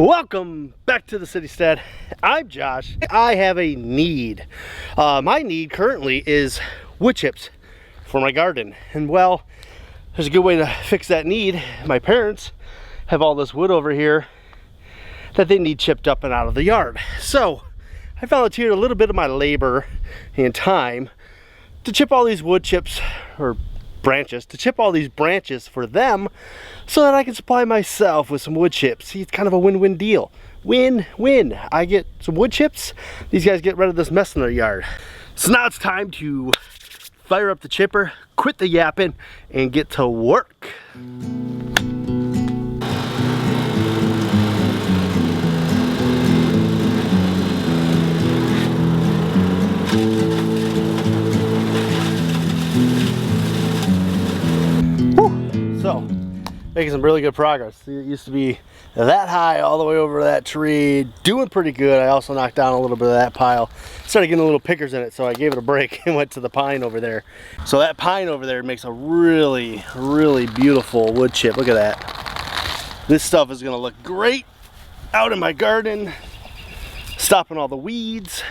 Welcome back to the Citystead. I'm Josh. I have a need. My need currently is wood chips for my garden. And well, there's a good way to fix that need. My parents have all this wood over here that they need chipped up and out of the yard. So I volunteered a little bit of my labor and time to chip all these wood chips, or branches, to chip all these branches for them so that I can supply myself with some wood chips. See, it's kind of a win-win deal. Win-win. I get some wood chips, these guys get rid of this mess in their yard. So now it's time to fire up the chipper, quit the yapping, and get to work. So, making some really good progress. It used to be that high all the way over that tree, doing pretty good. I also knocked down a little bit of that pile. Started getting little pickers in it, so I gave it a break and went to the pine over there. So that pine over there makes a really, really beautiful wood chip. Look at that. This stuff is gonna look great out in my garden, stopping all the weeds.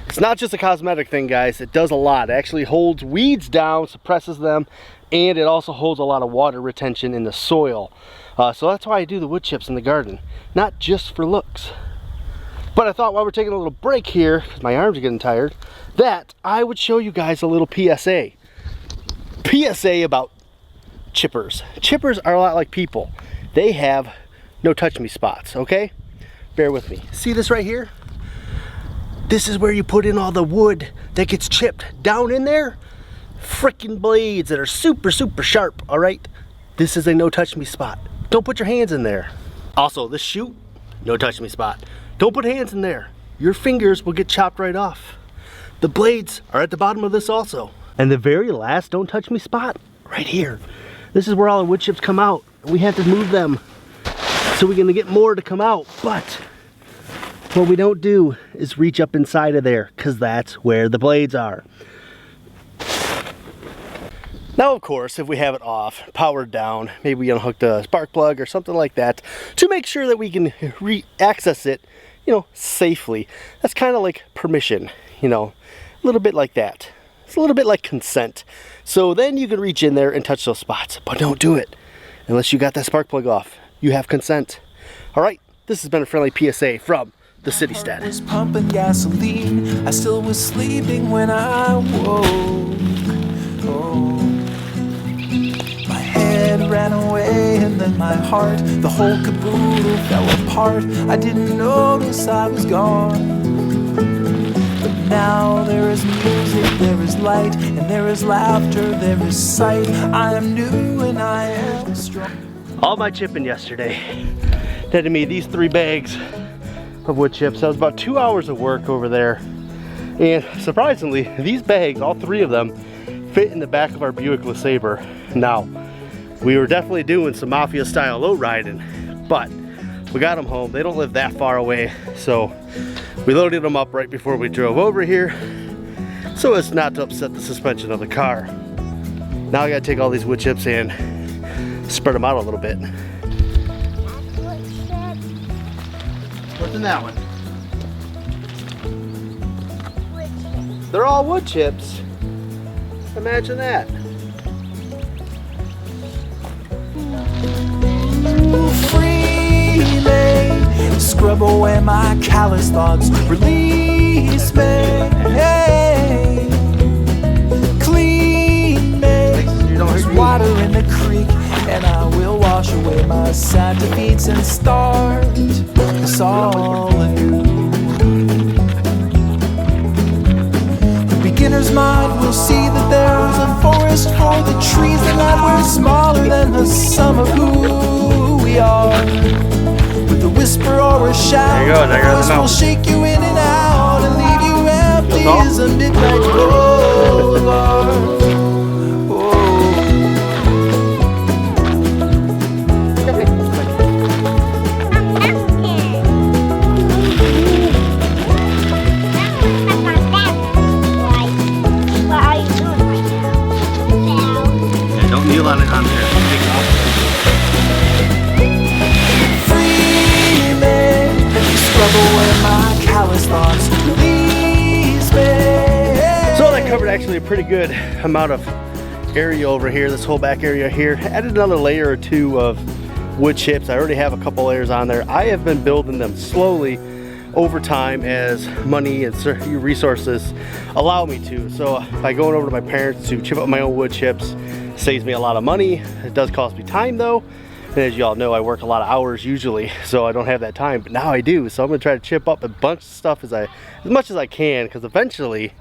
It's not just a cosmetic thing, guys. It does a lot. It actually holds weeds down, suppresses them, and it also holds a lot of water retention in the soil. So that's why I do the wood chips in the garden, not just for looks. But I thought while we're taking a little break here, because my arms are getting tired, that I would show you guys a little PSA. PSA about chippers. Chippers are a lot like people. They have no touch me spots, okay? Bear with me. See this right here? This is where you put in all the wood that gets chipped. Down in there, freaking blades that are super sharp. All right, this is a no touch me spot. Don't put your hands in there. Also, this chute, no touch me spot. Don't put hands in there. Your fingers will get chopped right off. The blades are at the bottom of this also. And the very last don't touch me spot, right here. This is where all the wood chips come out. We have to move them so we're gonna get more to come out. But what we don't do is reach up inside of there, because that's where the blades are. Now, of course, if we have it off, powered down, maybe we unhooked a spark plug or something like that to make sure that we can access it, you know, safely. That's kind of like permission, you know, a little bit like that. It's a little bit like consent. So then you can reach in there and touch those spots, but don't do it unless you got that spark plug off. You have consent. All right, this has been a friendly PSA from the Citystead. I was pumping gasoline. I still was sleeping when I woke. Oh. My head ran away and then my heart, the whole caboodle fell apart. I didn't notice I was gone. But now there is music, there is light, and there is laughter, there is sight. I am new and I am strong. All my chipping yesterday netted me these 3 bags of wood chips. That was about 2 hours of work over there. And surprisingly, these bags, all 3 of them, fit in the back of our Buick LeSabre. Now, we were definitely doing some mafia style low riding, but we got them home. They don't live that far away, so we loaded them up right before we drove over here so as not to upset the suspension of the car. Now I gotta take all these wood chips and spread them out a little bit. What's in that one? They're all wood chips. Imagine that. Freely scrub away my callous thoughts. Release me. Hey. Clean me. There's water in the creek, and I will wash away my sad defeats and start this all anew. The beginner's mind will see that there's a forest for the trees, and that we're smaller than the sum of who we are. With a whisper or a shout, the voice will shake you in and out and leave you empty as a midnight boulevard. On there. Free man. pretty good amount of area over here, this whole back area here. Added another layer or two of wood chips. I already have a couple layers on there. I have been building them slowly over time as money and resources allow me to. So by going over to my parents to chip up my own wood chips saves me a lot of money. It does cost me time though, and as you all know, I work a lot of hours usually, so I don't have that time, but now I do. So I'm gonna try to chip up a bunch of stuff as much as I can, because eventually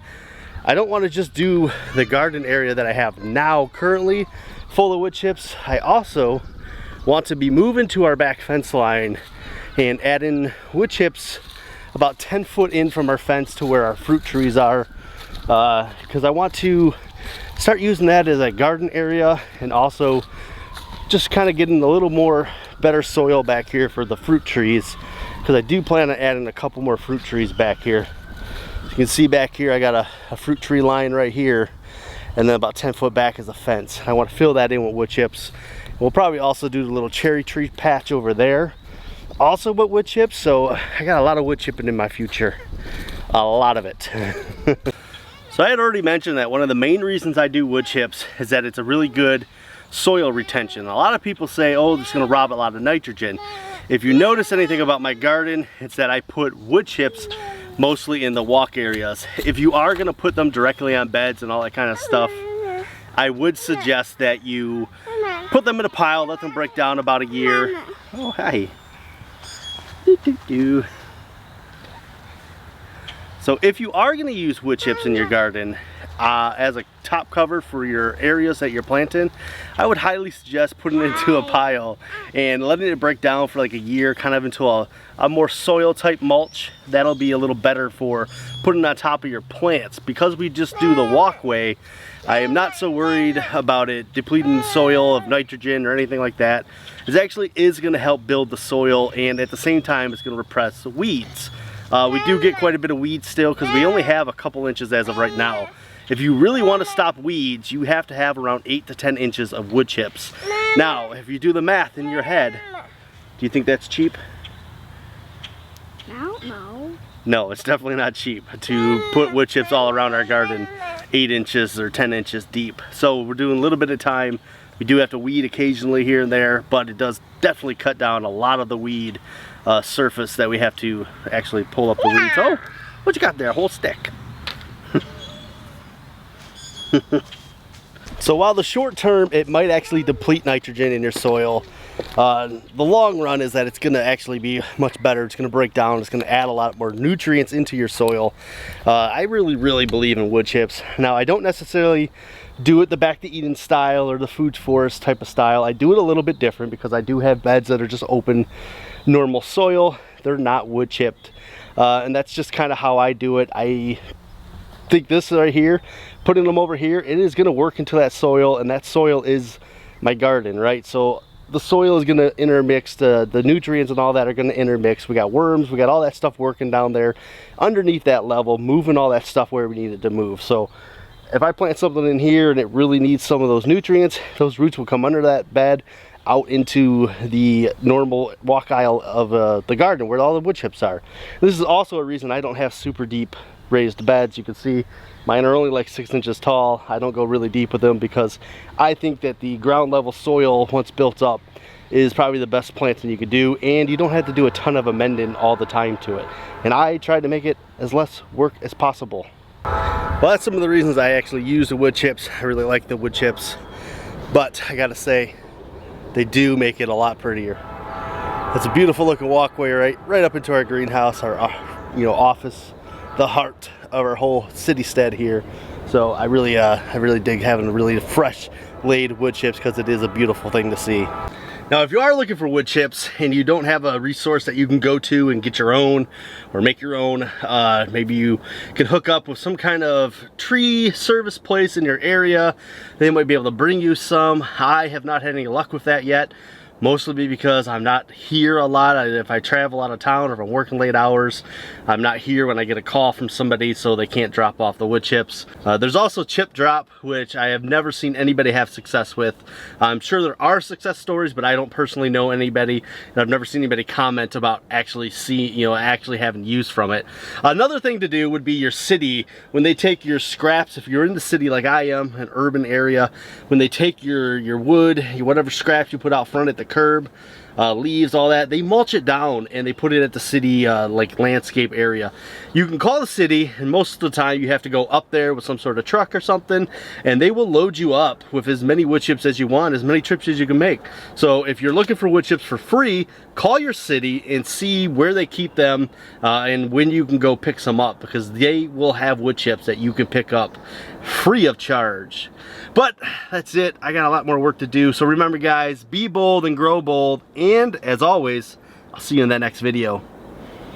I don't want to just do the garden area that I have now currently full of wood chips. I also want to be moving to our back fence line and add in wood chips about 10 foot in from our fence to where our fruit trees are, because I want to start using that as a garden area, and also just kind of getting a little more better soil back here for the fruit trees, because I do plan on adding a couple more fruit trees back here. You can see back here I got a fruit tree line right here, and then about 10 foot back is a fence. I want to fill that in with wood chips. We'll probably also do the little cherry tree patch over there also with wood chips. So I got a lot of wood chipping in my future, a lot of it. So I had already mentioned that one of the main reasons I do wood chips is that it's a really good soil retention. A lot of people say, oh, it's going to rob a lot of nitrogen. If you notice anything about my garden, it's that I put wood chips mostly in the walk areas. If you are going to put them directly on beds and all that kind of stuff, I would suggest that you put them in a pile, let them break down about a year. Oh, hi. So if you are going to use wood chips in your garden as a top cover for your areas that you're planting, I would highly suggest putting it into a pile and letting it break down for like a year, kind of into a more soil type mulch. That'll be a little better for putting on top of your plants. Because we just do the walkway, I am not so worried about it depleting soil of nitrogen or anything like that. It actually is going to help build the soil, and at the same time it's going to repress weeds. We do get quite a bit of weeds still, because we only have a couple inches as of right now. If you really want to stop weeds, you have to have around 8 to 10 inches of wood chips. Now, if you do the math in your head, do you think that's cheap? No. No, it's definitely not cheap to put wood chips all around our garden 8 inches or 10 inches deep. So we're doing a little bit of time. We do have to weed occasionally here and there, but it does definitely cut down a lot of the weed surface that we have to actually pull up the weeds. Oh, what you got there? A whole stick. So while the short term it might actually deplete nitrogen in your soil, the long run is that it's going to actually be much better. It's going to break down. It's going to add a lot more nutrients into your soil. I really believe in wood chips. Now, I don't necessarily do it the back to Eden style or the food forest type of style. I do it a little bit different because I do have beds that are just open, normal soil. They're not wood chipped, and that's just kind of how I do it. I think this right here, putting them over here, it is going to work into that soil, and that soil is my garden, right? So the soil is going to intermix, the nutrients and all that are going to intermix. We got worms, we got all that stuff working down there underneath that level, moving all that stuff where we need it to move. So if I plant something in here and it really needs some of those nutrients, those roots will come under that bed out into the normal walk aisle of the garden where all the wood chips are. This is also a reason I don't have super deep raised beds. You can see mine are only like 6 inches tall. I don't go really deep with them because I think that the ground level soil, once built up, is probably the best planting you could do, and you don't have to do a ton of amending all the time to it. And I try to make it as less work as possible. Well, that's some of the reasons I actually use the wood chips. I really like the wood chips, but I gotta say, they do make it a lot prettier. It's a beautiful looking walkway right up into our greenhouse, our office, the heart of our whole Citystead here. So I really dig having really fresh laid wood chips, because it is a beautiful thing to see. Now, if you are looking for wood chips and you don't have a resource that you can go to and get your own or make your own, maybe you can hook up with some kind of tree service place in your area. They might be able to bring you some. I have not had any luck with that yet. mostly because I'm not here a lot. If I travel out of town or if I'm working late hours, I'm not here when I get a call from somebody, so they can't drop off the wood chips. There's also chip drop, which I have never seen anybody have success with. I'm sure there are success stories, but I don't personally know anybody, and I've never seen anybody comment about actually actually having use from it. Another thing to do would be your city. When they take your scraps, if you're in the city like I am, an urban area, when they take your wood, whatever scraps you put out front at the curb, leaves, all that, they mulch it down and they put it at the city like landscape area. You can call the city, and most of the time you have to go up there with some sort of truck or something, and they will load you up with as many wood chips as you want, as many trips as you can make. So if you're looking for wood chips for free, call your city and see where they keep them and when you can go pick some up, because they will have wood chips that you can pick up free of charge. But that's it. I got a lot more work to do. So remember guys, be bold and grow bold, and as always, I'll see you in that next video.